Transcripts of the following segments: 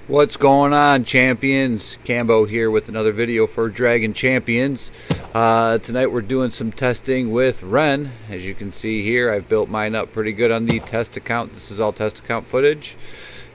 What's going on, champions? Cambo here with another video for Dragon Champions. Tonight we're doing some testing with Ren. As you can see here, I've built mine up pretty good on the test account. This is all test account footage.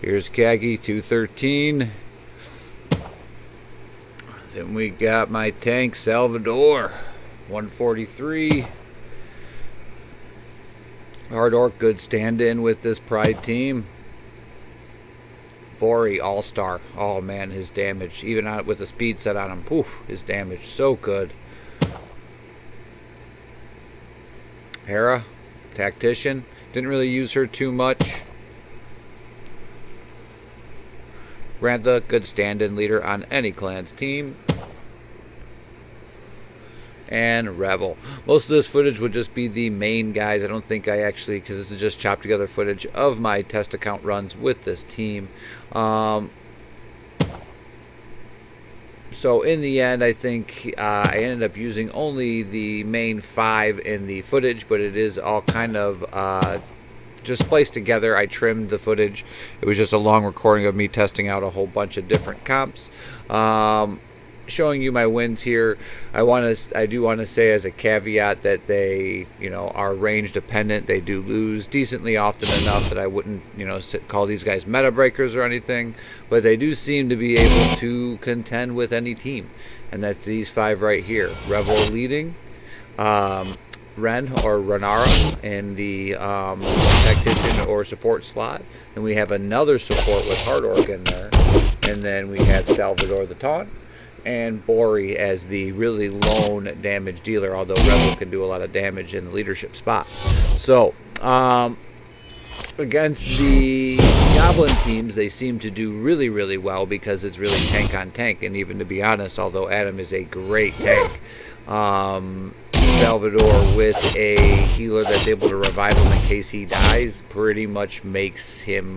Here's Kagi 213. Then we got my tank Salvador 143. Hard Orc, good stand-in with this Pride team. Bori, all-star. Oh man, his damage, even on, with the speed set on him, poof, his damage, so good. Hera, tactician. Didn't really use her too much. Rantha, good stand-in leader on any clan's team. And Revel. Most of this footage would just be the main guys. I don't think I actually, because this is just chopped together footage of my test account runs with this team. So in the end, I think I ended up using only the main 5 in the footage, but it is all kind of just spliced together. I trimmed the footage. It was just a long recording of me testing out a whole bunch of different comps. Showing you my wins here. I do want to say as a caveat that they, are range dependent. They do lose decently often enough that I wouldn't, call these guys meta breakers or anything, but they do seem to be able to contend with any team, and that's these 5 right here. Revel leading, Ren or Renara in the tactician or support slot, and we have another support with Hard Orc in there, and then we have Salvador the Taunt, and Bori as the really lone damage dealer, although Rebel can do a lot of damage in the leadership spot. So, against the Goblin teams, they seem to do really, really well because it's really tank on tank. And even to be honest, although Adam is a great tank, Salvador with a healer that's able to revive him in case he dies pretty much makes him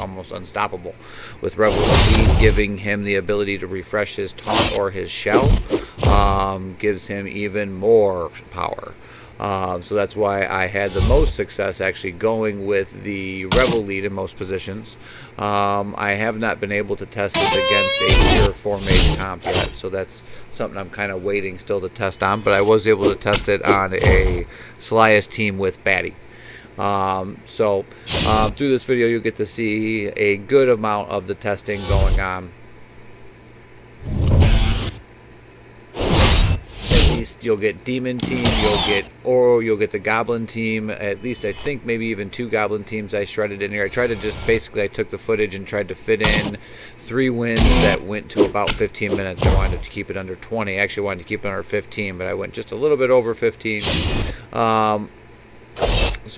almost unstoppable, with Revel's speed giving him the ability to refresh his taunt or his shell, gives him even more power. So that's why I had the most success actually going with the Revel lead in most positions. I have not been able to test this against a pure 4-mage comp yet, so that's something I'm kind of waiting still to test on, but I was able to test it on a Slyest team with Batty. Through this video you'll get to see a good amount of the testing going on. You'll get Demon team, you'll get Oro, you'll get the Goblin team. At least I think maybe even 2 Goblin teams I shredded in here. I tried to just basically, I took the footage and tried to fit in 3 wins that went to about 15 minutes. I wanted to keep it under 20. I actually wanted to keep it under 15, but I went just a little bit over 15. So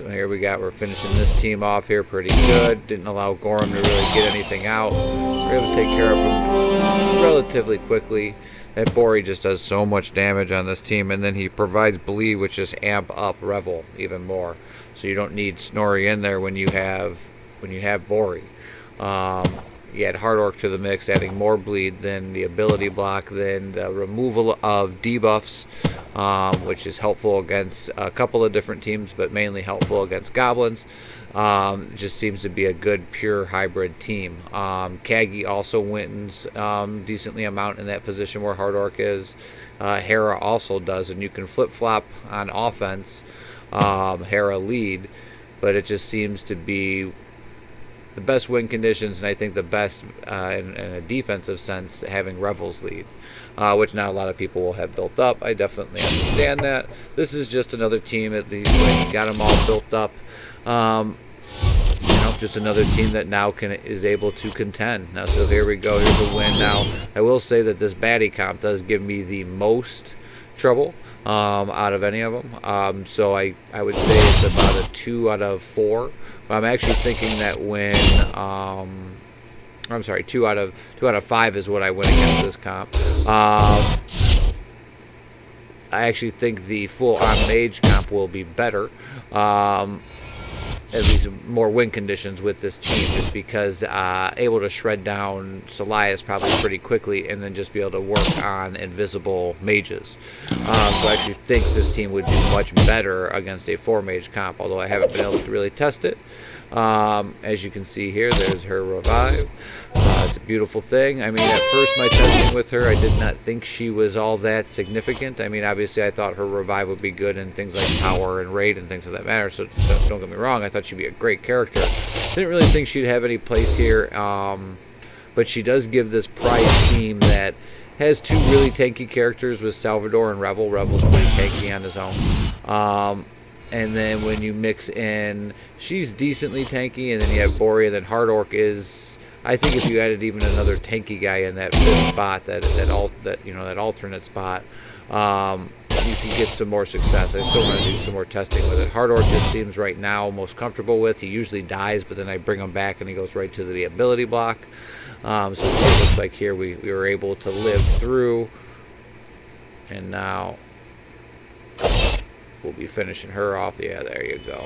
here we're finishing this team off here pretty good. Didn't allow Gorham to really get anything out. We're able to take care of him relatively quickly. That Bori just does so much damage on this team, and then he provides bleed, which just amp up Revel even more. So you don't need Snorri in there when you have Bori. You add Hard Orc to the mix, adding more bleed, then the ability block, then the removal of debuffs, which is helpful against a couple of different teams, but mainly helpful against Goblins. It just seems to be a good pure hybrid team. Kagi also wins decently amount in that position where Hard Orc is. Hera also does, and you can flip-flop on offense, Hera lead, but it just seems to be the best win conditions, and I think the best in a defensive sense, having Revel's lead, which not a lot of people will have built up. I definitely understand that. This is just another team, at least when you got them all built up. Just another team that now is able to contend. Now, so here we go. Here's a win. Now, I will say that this Batty comp does give me the most trouble out of any of them. So I would say it's about a 2 out of 4. But I'm actually thinking that when I'm sorry, 2 out of 5 is what I win against this comp. I actually think the full on mage comp will be better. at least more win conditions with this team, just because able to shred down Solias probably pretty quickly, and then just be able to work on invisible mages. So I actually think this team would do much better against a 4-mage comp, although I haven't been able to really test it. As you can see here, there's her revive. It's a beautiful thing. I mean, at first my testing with her, I did not think she was all that significant. I mean, obviously I thought her revive would be good in things like power and raid and things of that matter, so don't get me wrong, I thought she'd be a great character. Didn't really think she'd have any place here, but she does give this Pride team that has 2 really tanky characters with Salvador and Rebel. Rebel's pretty tanky on his own. And then when you mix in, she's decently tanky, and then you have Bori, and then Hard Orc is, I think if you added even another tanky guy in that 5th spot, that alternate spot, you can get some more success. I still want to do some more testing with it. Hard Orc just seems right now most comfortable with. He usually dies, but then I bring him back and he goes right to the ability block. So it looks like here we were able to live through, and now we'll be finishing her off. Yeah, there you go.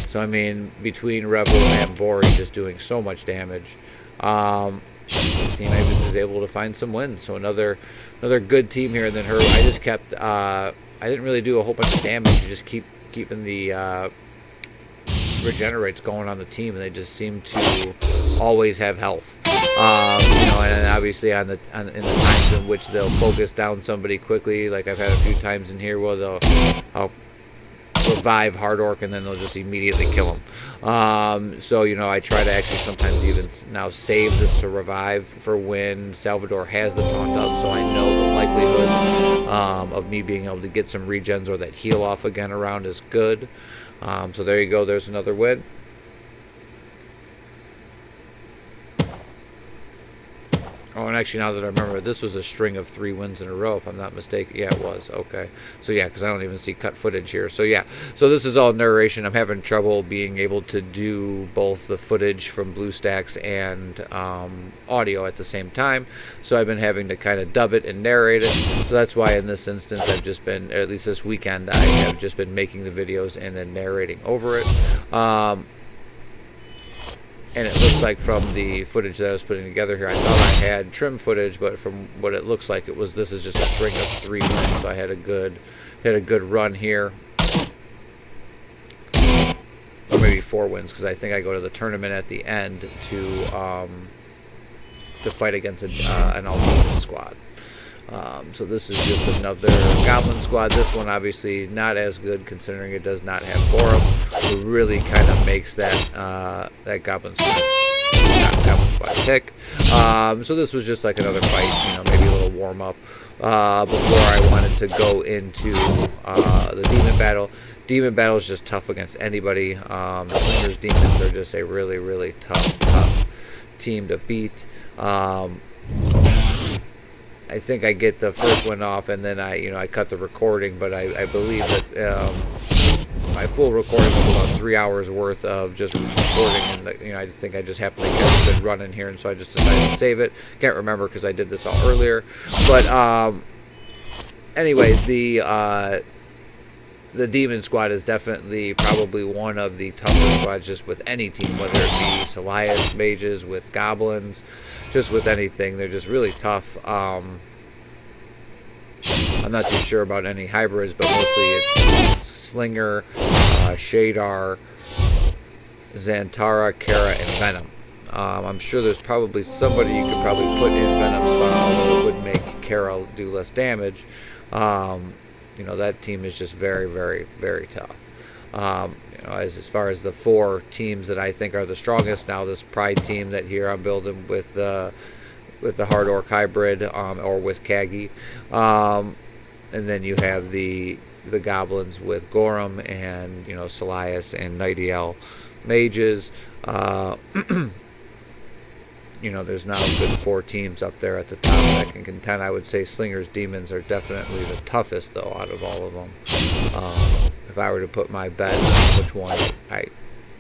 So, I mean, between Rebel and Bori just doing so much damage, this team is able to find some wins. So another good team here. And then her, I just kept, I didn't really do a whole bunch of damage. You just keeping the regenerates going on the team, and they just seem to always have health. And obviously in the times in which they'll focus down somebody quickly, like I've had a few times in here where I'll revive Hard Orc and then they'll just immediately kill him. So I try to actually sometimes even now save this to revive for when Salvador has the taunt up, so I know the likelihood of me being able to get some regens or that heal off again around is good. So there you go. There's another win. Oh, and actually, now that I remember, this was a string of 3 wins in a row, if I'm not mistaken. Yeah, it was. Okay. So, yeah, because I don't even see cut footage here. So, yeah. So, this is all narration. I'm having trouble being able to do both the footage from BlueStacks and audio at the same time. So, I've been having to kind of dub it and narrate it. So, that's why in this instance, I've just been, at least this weekend, I have just been making the videos and then narrating over it. And it looks like from the footage that I was putting together here, I thought I had trim footage, but from what it looks like, this is just a string of 3 wins. So I had a good run here, or maybe 4 wins, because I think I go to the tournament at the end to fight against an alternate squad. So this is just another Goblin squad. This one obviously not as good considering it does not have Borum, who really kind of makes that Goblin squad tick. So this was just like another fight, maybe a little warm up before I wanted to go into the Demon Battle. Demon Battle is just tough against anybody. Slingers Demons are just a really, really tough team to beat. I think I get the first one off, and then I cut the recording, but I believe that my full recording was about 3 hours worth of just recording, and I think I just happened to get a good run in here, and so I just decided to save it. Can't remember because I did this all earlier, but anyways, the Demon Squad is definitely probably one of the toughest squads just with any team, whether it be Solias mages, with goblins, just with anything. They're just really tough. I'm not too sure about any hybrids, but mostly it's Slinger, Shadar, Xantara, Kara, and Venom. I'm sure there's probably somebody you could probably put in Venom's spot, although it would make Kara do less damage. That team is just very, very, very tough. As far as the 4 teams that I think are the strongest now, this Pride team that here I'm building with the Hard Orc hybrid or with Kagi, and then you have the Goblins with Gorum and Solias and Nightiel mages. There's now a good 4 teams up there at the top that can contend. I would say Slingers Demons are definitely the toughest, though, out of all of them. If I were to put my bet on which one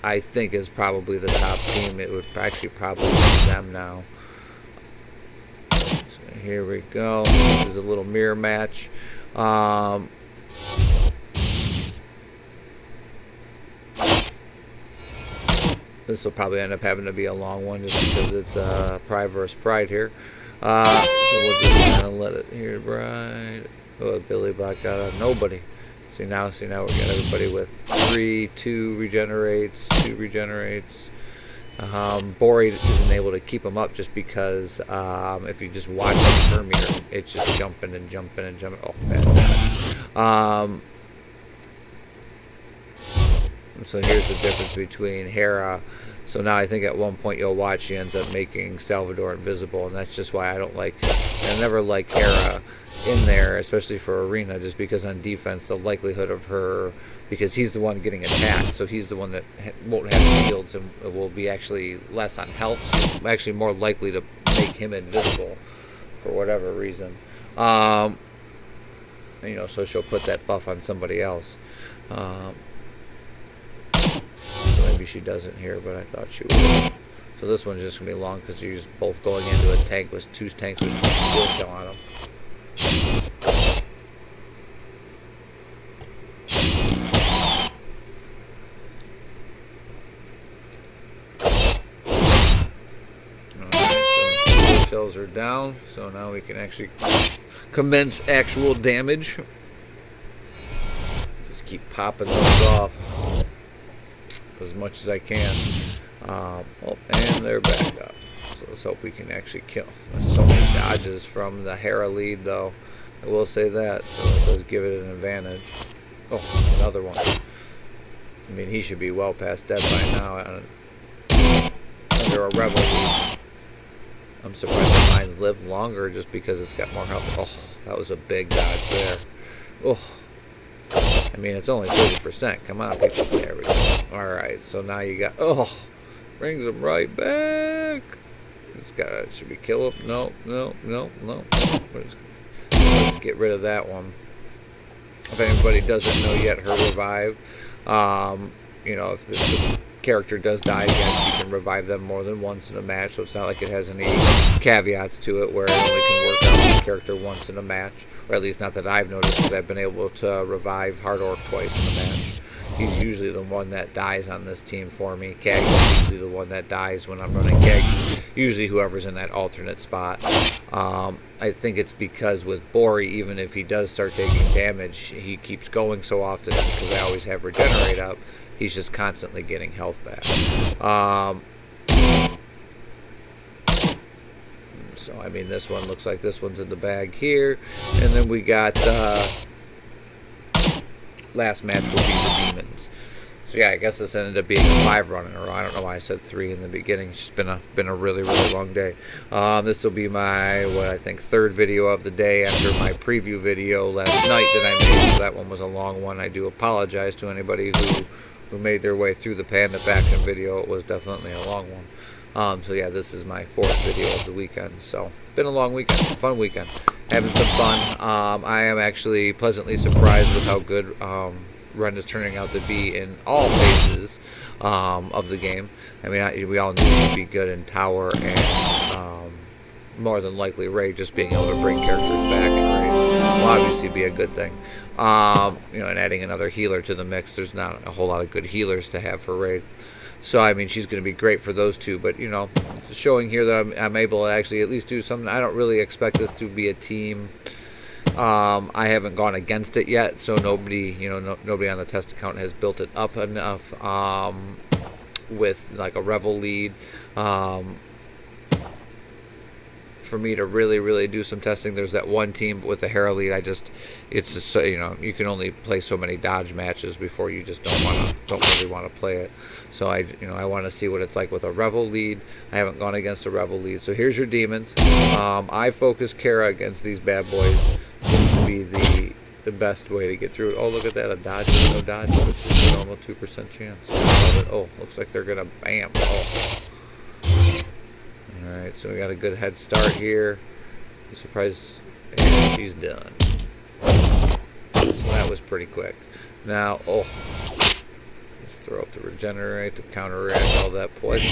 I think is probably the top team, it would actually probably be them now. So here we go. This is a little mirror match. This will probably end up having to be a long one just because it's Pride versus Pride here. So we'll just kind of let it here, Bride. Oh, Billy Bot got a nobody. See now we got everybody with 3, 2 regenerates, 2 regenerates. Bori isn't able to keep him up just because if you just watch the turn meter, it's just jumping and jumping and jumping. Oh, bad dodge. So here's the difference between Hera. So now I think at one point you'll watch she ends up making Salvador invisible, and that's just why I never like Hera in there, especially for Arena, just because on defense the likelihood of her, because he's the one getting attacked, so he's the one that won't have shields and will be actually less on health. She's actually more likely to make him invisible for whatever reason. So she'll put that buff on somebody else. Maybe she doesn't here, but I thought she would. So this one's just going to be long because you're both going into a tank with 2 tanks with steel shell on them. Alright, so steel shells are down, so now we can actually commence actual damage. Just keep popping those off as much as I can. And they're back up. So let's hope we can actually kill. There's so many dodges from the Hera lead, though. I will say that. So it does give it an advantage. Oh, another one. I mean, he should be well past dead by now. Under a rebel lead. I'm surprised that mine lived longer just because it's got more health. Oh, that was a big dodge there. Oh. I mean, it's only 30%. Come on, people. There we go. Alright, so now you got... Oh! Brings him right back! Should we kill him? No. Let's get rid of that one. If anybody doesn't know yet, her revive. If the character does die again, you can revive them more than once in a match. So it's not like it has any caveats to it where it only can work out with the character once in a match. Or at least not that I've noticed, because I've been able to revive Hard Orc twice in a match. He's usually the one that dies on this team for me. Kaggi's usually the one that dies when I'm running Kaggi. Usually whoever's in that alternate spot. I think it's because with Bori, even if he does start taking damage, he keeps going so often because I always have Regenerate up. He's just constantly getting health back. So, I mean, this one looks like this one's in the bag here. And then we got, last match will be the Demons. So, yeah, I guess this ended up being a 5 run in a row. I don't know why I said 3 in the beginning. It's just been a really, really long day. This will be my, I think, 3rd video of the day after my preview video last night that I made. So that one was a long one. I do apologize to anybody who made their way through the Panda Faction video. It was definitely a long one. So yeah, this is my 4th video of the weekend. So, been a long weekend, fun weekend. Having some fun. I am actually pleasantly surprised with how good Ren is turning out to be in all phases of the game. I mean, we all knew he'd be good in Tower and more than likely Raid. Just being able to bring characters back in Raid will obviously be a good thing. And adding another healer to the mix. There's not a whole lot of good healers to have for Raid. So, I mean, she's going to be great for those two. But, showing here that I'm able to actually at least do something. I don't really expect this to be a team. I haven't gone against it yet. So, nobody on the test account has built it up enough with, like, a Revel lead. For me to really, really do some testing. There's that one team with the Hera lead. It's just so, you can only play so many dodge matches before you just don't really want to play it. So I want to see what it's like with a Revel lead. I haven't gone against a Revel lead. So here's your Demons. I focus Kara against these bad boys. Seems to be the best way to get through it. Oh, look at that, a dodge with no dodge, which is a normal 2% chance. Oh, looks like they're gonna bam. Oh. Alright, so we got a good head start here. I'm surprised, and she's done. So that was pretty quick. Now, let's throw up the Regenerate to counteract all that poison.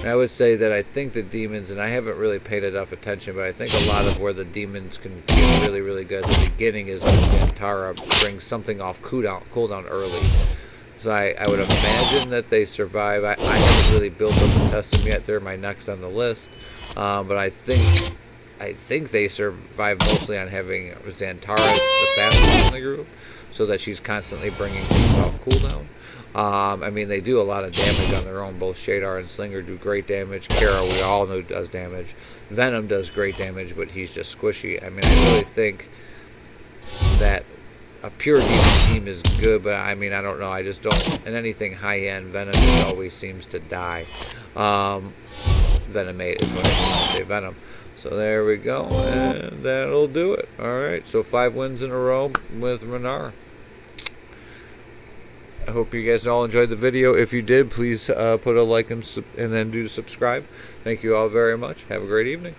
And I would say that I think the demons, and I haven't really paid enough attention, but I think a lot of where the demons can get really, really good at the beginning is when Zantara brings something off cooldown early. So I would imagine that they survive. I haven't really built up and tested them yet. They're my next on the list. But I think they survive mostly on having Zantara the fastest in the group, so that she's constantly bringing things off cooldown. I mean, they do a lot of damage on their own. Both Shadar and Slinger do great damage. Kara, we all know, does damage. Venom does great damage, but he's just squishy. I mean, I really think that a pure demon team is good, but I mean, I don't know. I just don't. In anything high-end, Venom just always seems to die. Venomate is what I mean when I say Venom. So there we go, and that'll do it. All right, so 5 wins in a row with Renara. I hope you guys all enjoyed the video. If you did, please put a like and then do subscribe. Thank you all very much. Have a great evening.